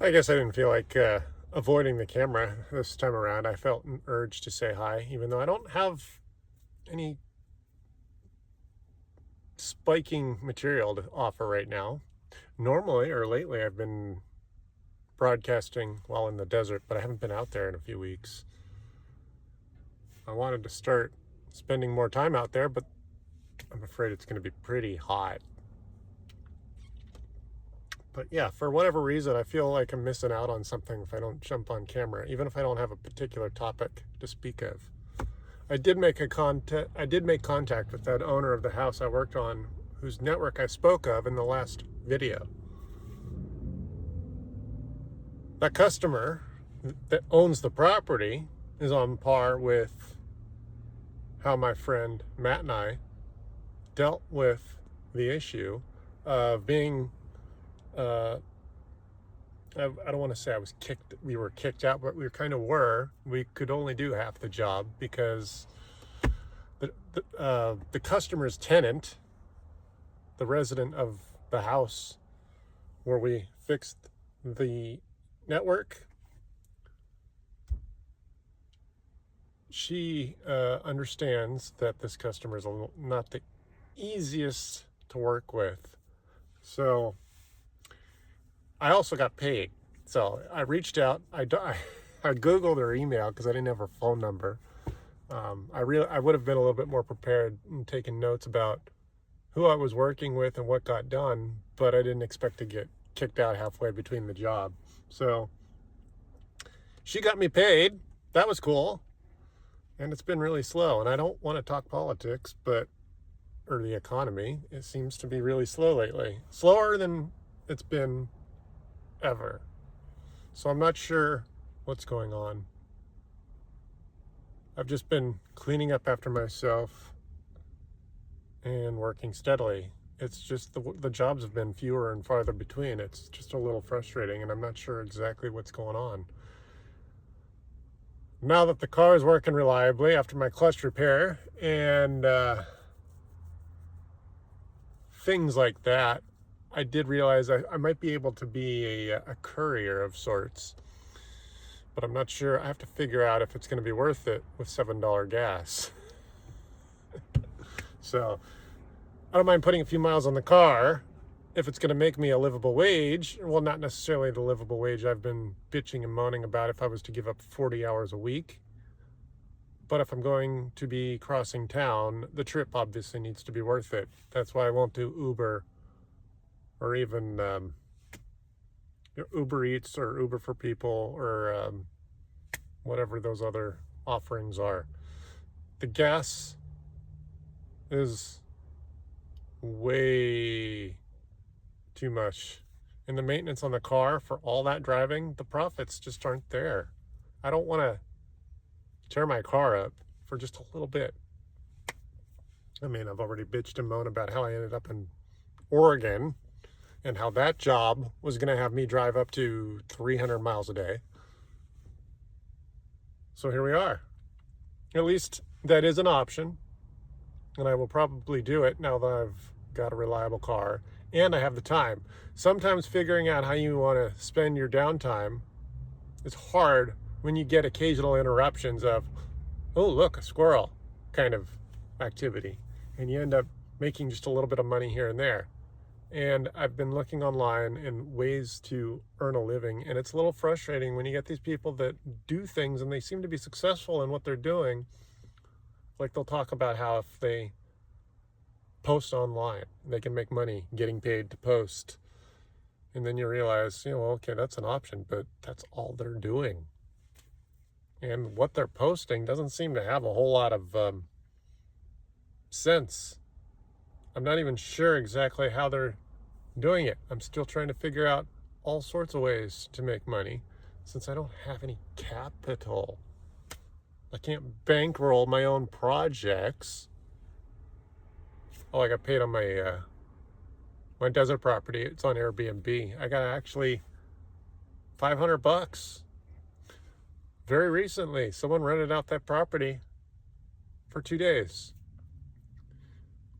I guess I didn't feel like avoiding the camera this time around. I felt an urge to say hi, even though I don't have any spiking material to offer right now. Normally, or lately, I've been broadcasting while in the desert, but I haven't been out there in a few weeks. I wanted to start spending more time out there, but I'm afraid it's going to be pretty hot. But yeah, for whatever reason, I feel like I'm missing out on something if I don't jump on camera, even if I don't have a particular topic to speak of. I did make contact with that owner of the house I worked on, whose network I spoke of in the last video. That customer that owns the property is on par with how my friend Matt and I dealt with the issue of being I don't want to say we were kicked out, but we kind of were. We could only do half the job because the customer's tenant, the resident of the house where we fixed the network, she understands that this customer is not the easiest to work with. So I also got paid. So I reached out. I Googled her email because I didn't have her phone number. I would have been a little bit more prepared and taken notes about who I was working with and what got done, but I didn't expect to get kicked out halfway between the job. So she got me paid. That was cool. And it's been really slow. And I don't want to talk politics, or the economy. It seems to be really slow lately. Slower than it's been ever. So I'm not sure what's going on. I've just been cleaning up after myself and working steadily. It's just the jobs have been fewer and farther between. It's just a little frustrating, and I'm not sure exactly what's going on. Now that the car is working reliably after my clutch repair and things like that, I did realize I might be able to be a courier of sorts, but I'm not sure. I have to figure out if it's going to be worth it with $7 gas. So I don't mind putting a few miles on the car if it's going to make me a livable wage. Well, not necessarily the livable wage I've been bitching and moaning about if I was to give up 40 hours a week. But if I'm going to be crossing town, the trip obviously needs to be worth it. That's why I won't do Uber or even Uber Eats or Uber for People or whatever those other offerings are. The gas is way too much. And the maintenance on the car for all that driving, the profits just aren't there. I don't want to tear my car up for just a little bit. I mean, I've already bitched and moaned about how I ended up in Oregon and how that job was going to have me drive up to 300 miles a day. So here we are. At least that is an option, and I will probably do it now that I've got a reliable car and I have the time. Sometimes figuring out how you want to spend your downtime is hard when you get occasional interruptions of, oh, look, a squirrel kind of activity, and you end up making just a little bit of money here and there. And I've been looking online in ways to earn a living, and it's a little frustrating when you get these people that do things and they seem to be successful in what they're doing. Like they'll talk about how if they post online, they can make money getting paid to post. And then you realize, okay, that's an option, but that's all they're doing. And what they're posting doesn't seem to have a whole lot of sense. I'm not even sure exactly how they're doing it. I'm still trying to figure out all sorts of ways to make money since I don't have any capital. I can't bankroll my own projects. Oh, I got paid on my desert property. It's on Airbnb. I got actually $500. Very recently, someone rented out that property for 2 days.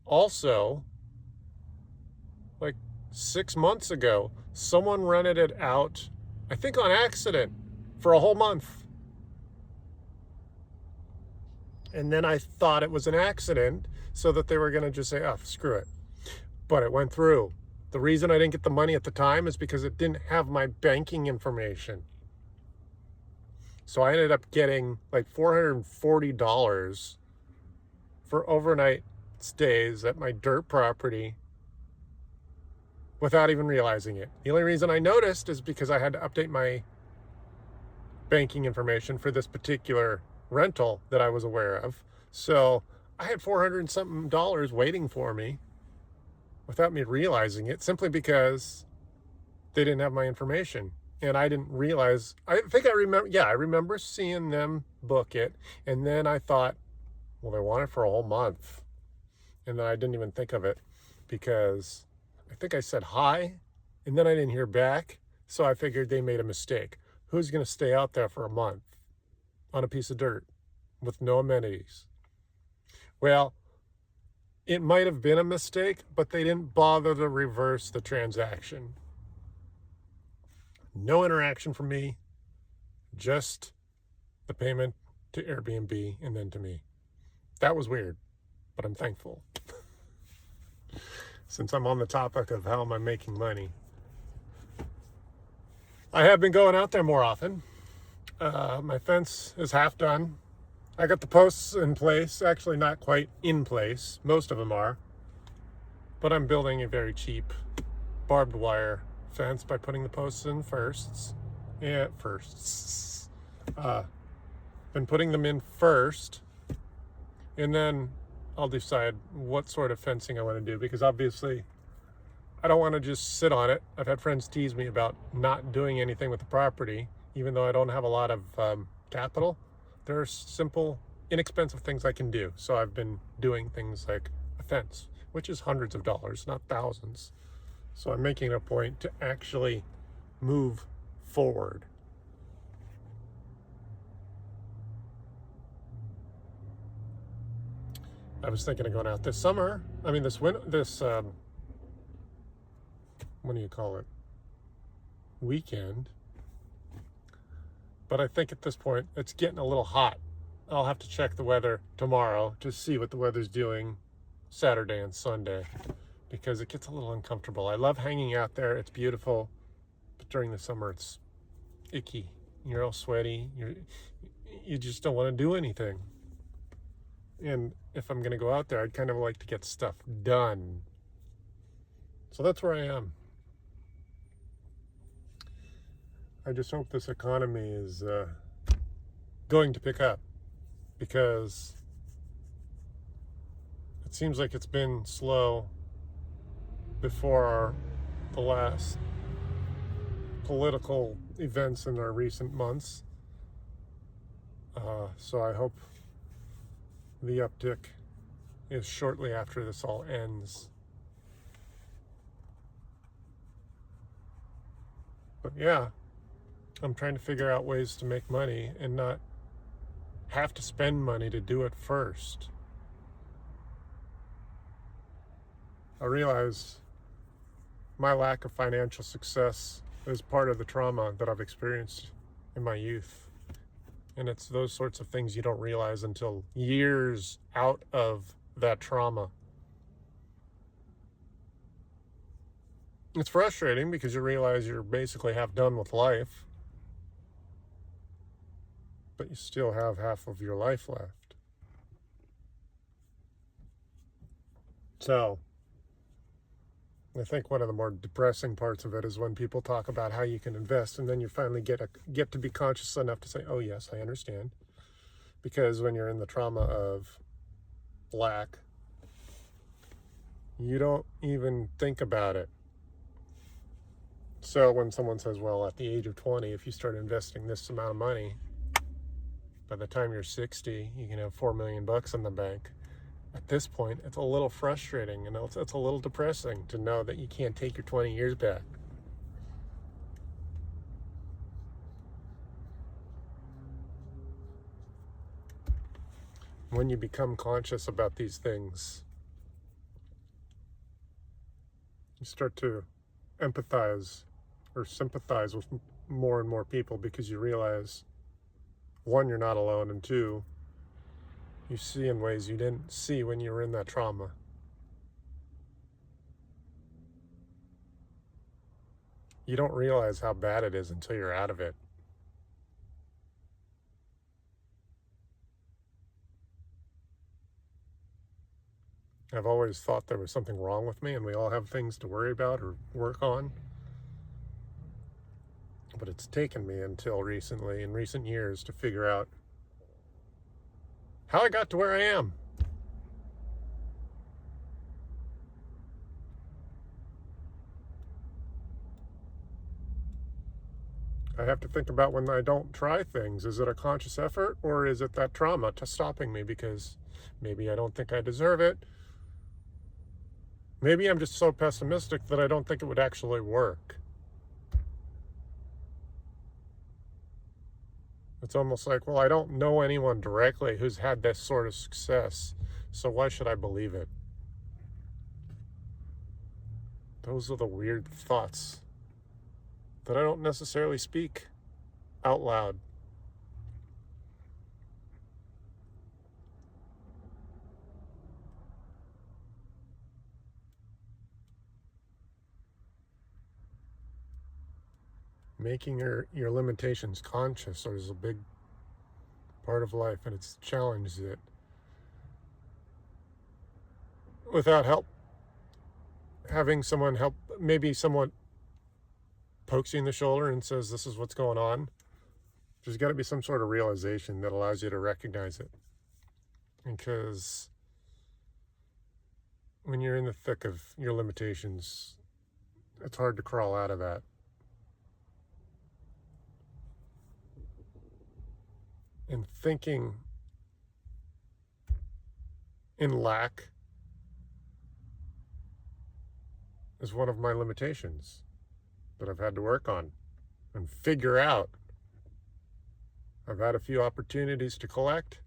Also, like 6 months ago, someone rented it out I think on accident, for a whole month. And then I thought it was an accident, so that they were going to just say, oh, screw it. But it went through. The reason I didn't get the money at the time is because it didn't have my banking information. So I ended up getting like $440 for overnight stays at my dirt property without even realizing it. The only reason I noticed is because I had to update my banking information for this particular rental that I was aware of. So I had $400 and something waiting for me without me realizing it, simply because they didn't have my information. And I didn't realize, I remember seeing them book it. And then I thought, well, they want it for a whole month. And then I didn't even think of it because I think I said hi and then I didn't hear back. So I figured they made a mistake. Who's going to stay out there for a month on a piece of dirt with no amenities? Well, it might have been a mistake, but they didn't bother to reverse the transaction. No interaction from me, just the payment to Airbnb and then to me. That was weird, but I'm thankful. Since I'm on the topic of how am I making money, I have been going out there more often. My fence is half done. I got the posts in place, actually not quite in place. Most of them are. But I'm building a very cheap barbed wire fence by putting the posts in first. Been putting them in first, and then I'll decide what sort of fencing I want to do, because obviously I don't want to just sit on it. I've had friends tease me about not doing anything with the property, even though I don't have a lot of capital. There are simple, inexpensive things I can do. So I've been doing things like a fence, which is hundreds of dollars, not thousands. So I'm making it a point to actually move forward. I was thinking of going out this summer. I mean, what do you call it? Weekend. But I think at this point, it's getting a little hot. I'll have to check the weather tomorrow to see what the weather's doing Saturday and Sunday, because it gets a little uncomfortable. I love hanging out there. It's beautiful. But during the summer, it's icky. You're all sweaty. You just don't want to do anything. And if I'm going to go out there, I'd kind of like to get stuff done. So that's where I am. I just hope this economy is going to pick up, because it seems like it's been slow before the last political events in our recent months. So I hope the uptick is shortly after this all ends. But yeah, I'm trying to figure out ways to make money and not have to spend money to do it first. I realize my lack of financial success is part of the trauma that I've experienced in my youth. And it's those sorts of things you don't realize until years out of that trauma. It's frustrating because you realize you're basically half done with life, but you still have half of your life left. So I think one of the more depressing parts of it is when people talk about how you can invest, and then you finally get to be conscious enough to say, oh yes, I understand. Because when you're in the trauma of lack, you don't even think about it. So when someone says, well, at the age of 20, if you start investing this amount of money, by the time you're 60, you can have $4 million in the bank. At this point, it's a little frustrating, and it's a little depressing to know that you can't take your 20 years back. When you become conscious about these things, you start to empathize or sympathize with more and more people because you realize, one, you're not alone, and two, you see in ways you didn't see when you were in that trauma. You don't realize how bad it is until you're out of it. I've always thought there was something wrong with me, and we all have things to worry about or work on. But it's taken me until recently, in recent years, to figure out how I got to where I am. I have to think about when I don't try things. Is it a conscious effort, or is it that trauma stopping me because maybe I don't think I deserve it? Maybe I'm just so pessimistic that I don't think it would actually work. It's almost like, well, I don't know anyone directly who's had this sort of success, so why should I believe it? Those are the weird thoughts that I don't necessarily speak out loud. Making your limitations conscious is a big part of life, and it's challenged it. Without help, having someone help, maybe someone pokes you in the shoulder and says, this is what's going on. There's got to be some sort of realization that allows you to recognize it. Because when you're in the thick of your limitations, it's hard to crawl out of that. And thinking in lack is one of my limitations that I've had to work on and figure out. I've had a few opportunities to collect,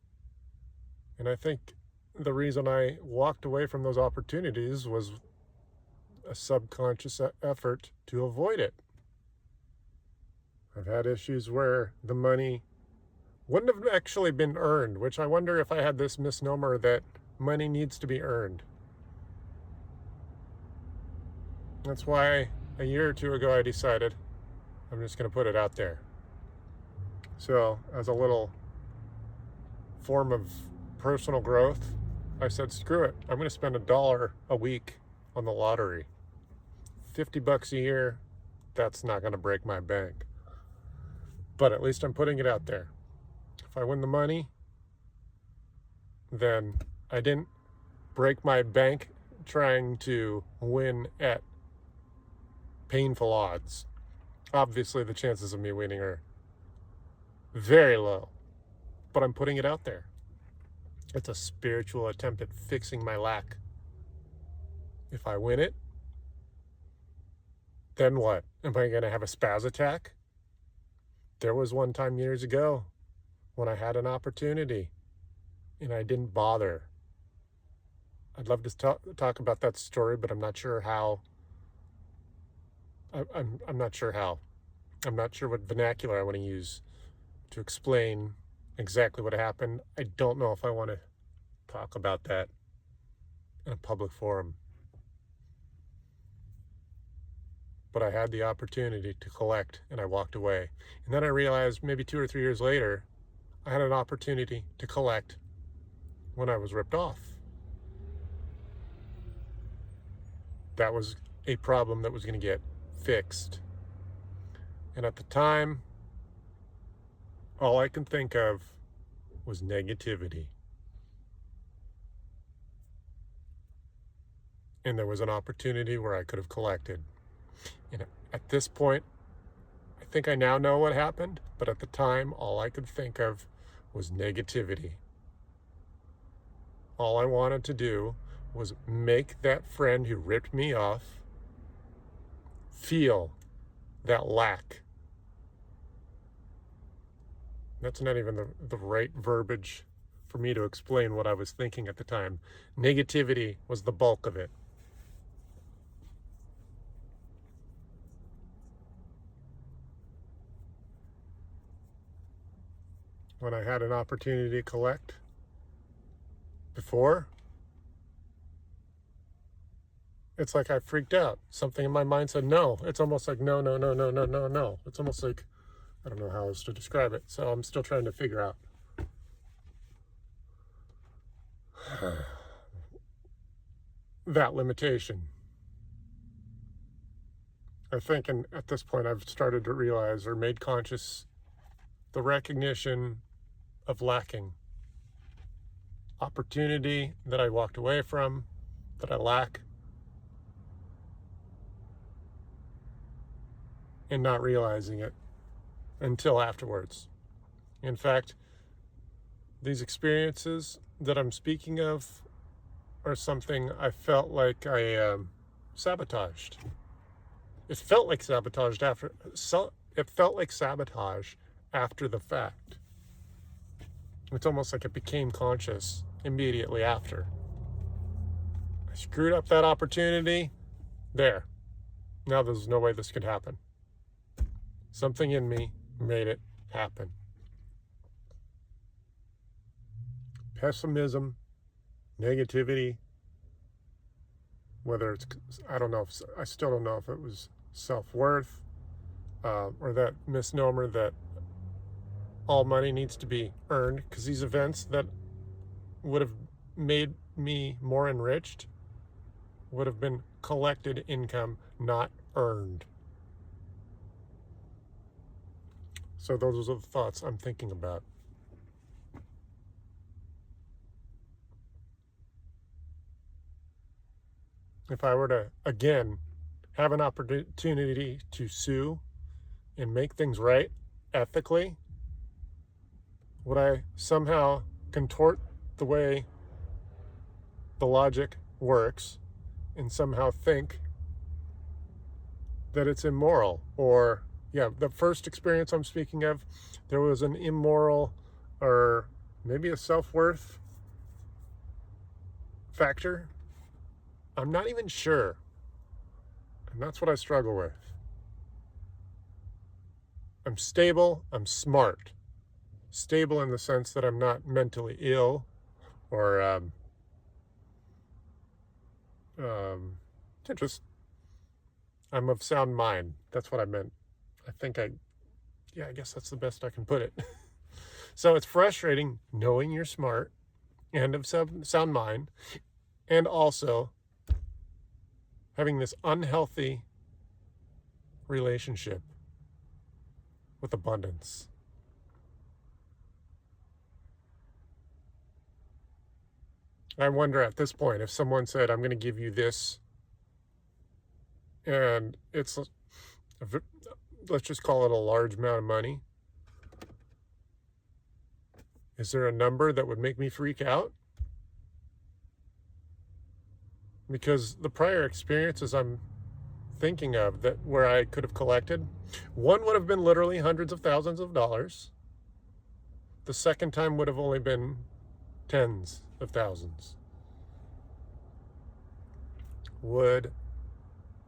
and I think the reason I walked away from those opportunities was a subconscious effort to avoid it. I've had issues where the money wouldn't have actually been earned, which I wonder if I had this misnomer that money needs to be earned. That's why a year or two ago I decided I'm just going to put it out there. So as a little form of personal growth, I said, screw it. I'm going to spend $1 a week on the lottery. $50 a year, that's not going to break my bank. But at least I'm putting it out there. If I win the money, then I didn't break my bank trying to win at painful odds. Obviously, the chances of me winning are very low, but I'm putting it out there. It's a spiritual attempt at fixing my lack. If I win it, then what? Am I going to have a spaz attack? There was one time years ago when I had an opportunity and I didn't bother. I'd love to talk about that story, but I'm not sure how. I'm not sure how. I'm not sure what vernacular I want to use to explain exactly what happened. I don't know if I want to talk about that in a public forum. But I had the opportunity to collect, and I walked away. And then I realized maybe 2 or 3 years later, I had an opportunity to collect when I was ripped off. That was a problem that was going to get fixed. And at the time, all I can think of was negativity. And there was an opportunity where I could have collected. And at this point, I think I now know what happened, but at the time, all I could think of was negativity. All I wanted to do was make that friend who ripped me off feel that lack. That's not even the right verbiage for me to explain what I was thinking at the time. Negativity was the bulk of it. when I had an opportunity to collect before, it's like I freaked out. Something in my mind said no. It's almost like no, no, no, no, no, no, no. It's almost like, I don't know how else to describe it. So I'm still trying to figure out that limitation. I think, and at this point, I've started to realize or made conscious the recognition of lacking opportunity that I walked away from, that I lack, and not realizing it until afterwards. In fact, these experiences that I'm speaking of are something I felt like I sabotaged. It felt like sabotage after the fact. It's almost like it became conscious immediately after. I screwed up that opportunity. There. Now there's no way this could happen. Something in me made it happen. Pessimism, negativity, whether it's, I still don't know if it was self-worth or that misnomer that all money needs to be earned, because these events that would have made me more enriched would have been collected income, not earned. So those are the thoughts I'm thinking about. If I were to, again, have an opportunity to sue and make things right ethically, would I somehow contort the way the logic works and somehow think that it's immoral? Or, yeah, the first experience I'm speaking of, there was an immoral or maybe a self-worth factor. I'm not even sure. And that's what I struggle with. I'm stable, I'm smart. Stable in the sense that I'm not mentally ill or I'm of sound mind. That's what I meant. I guess that's the best I can put it. So it's frustrating knowing you're smart and of sound mind, and also having this unhealthy relationship with abundance. I wonder at this point if someone said, I'm going to give you this, and it's, let's just call it a large amount of money. Is there a number that would make me freak out? Because the prior experiences I'm thinking of that where I could have collected, one would have been literally hundreds of thousands of dollars. The second time would have only been tens of thousands. Would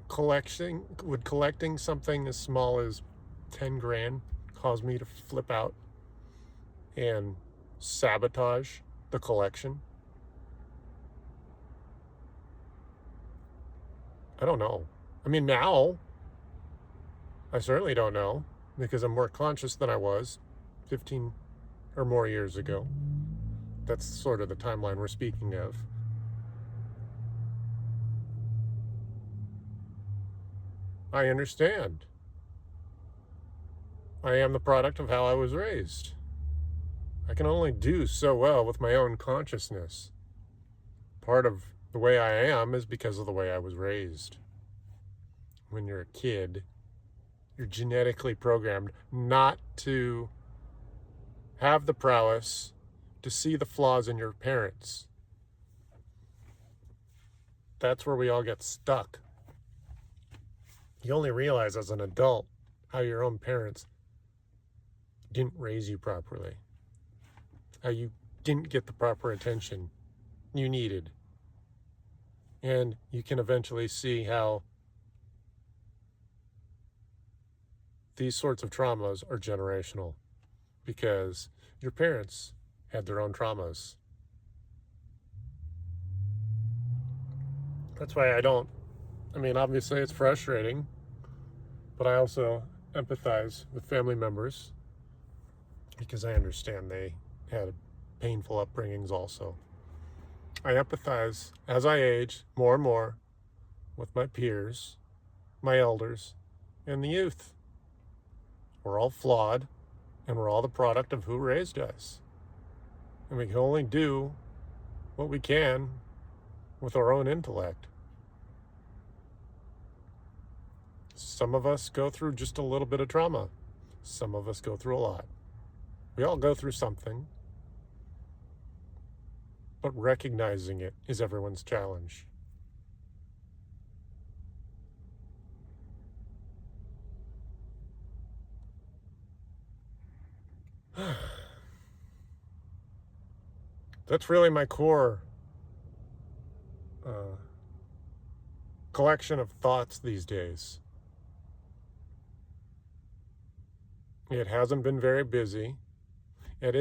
collecting something as small as 10 grand cause me to flip out and sabotage the collection? I don't know. I mean, now I certainly don't know, because I'm more conscious than I was 15 or more years ago. That's sort of the timeline we're speaking of. I understand. I am the product of how I was raised. I can only do so well with my own consciousness. Part of the way I am is because of the way I was raised. When you're a kid, you're genetically programmed not to have the prowess to see the flaws in your parents. That's where we all get stuck. You only realize as an adult how your own parents didn't raise you properly, how you didn't get the proper attention you needed. And you can eventually see how these sorts of traumas are generational, because your parents had their own traumas. That's why obviously it's frustrating, but I also empathize with family members because I understand they had painful upbringings also. I empathize as I age more and more with my peers, my elders, and the youth. We're all flawed, and we're all the product of who raised us. And we can only do what we can with our own intellect. Some of us go through just a little bit of trauma. Some of us go through a lot. We all go through something, but recognizing it is everyone's challenge. That's really my core collection of thoughts these days. It hasn't been very busy. It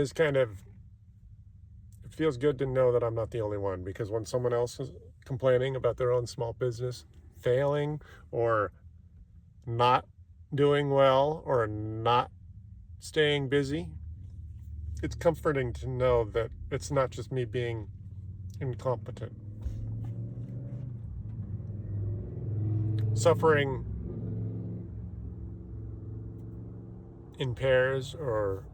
feels good to know that I'm not the only one, because when someone else is complaining about their own small business failing or not doing well or not staying busy, it's comforting to know that it's not just me being incompetent. Suffering in pairs or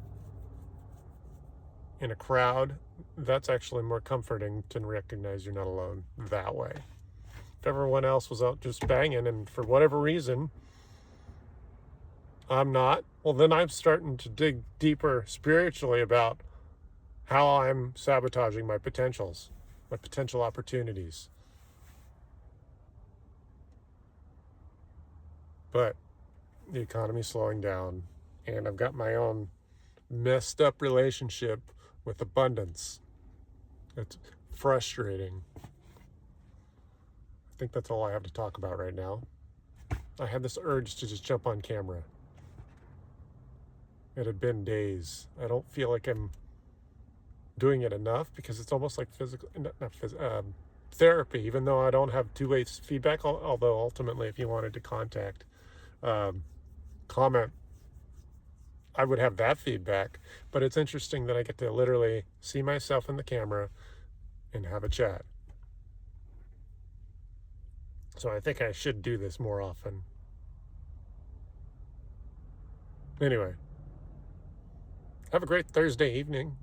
in a crowd, that's actually more comforting to recognize you're not alone that way. If everyone else was out just banging and for whatever reason I'm not, well, then I'm starting to dig deeper spiritually about how I'm sabotaging my potentials, my potential opportunities. But the economy's slowing down, and I've got my own messed up relationship with abundance. It's frustrating. I think that's all I have to talk about right now. I had this urge to just jump on camera. It had been days. I don't feel like I'm doing it enough because it's almost like therapy, even though I don't have two-way feedback, although ultimately if you wanted to comment, I would have that feedback. But it's interesting that I get to literally see myself in the camera and have a chat. So I think I should do this more often. Anyway, have a great Thursday evening.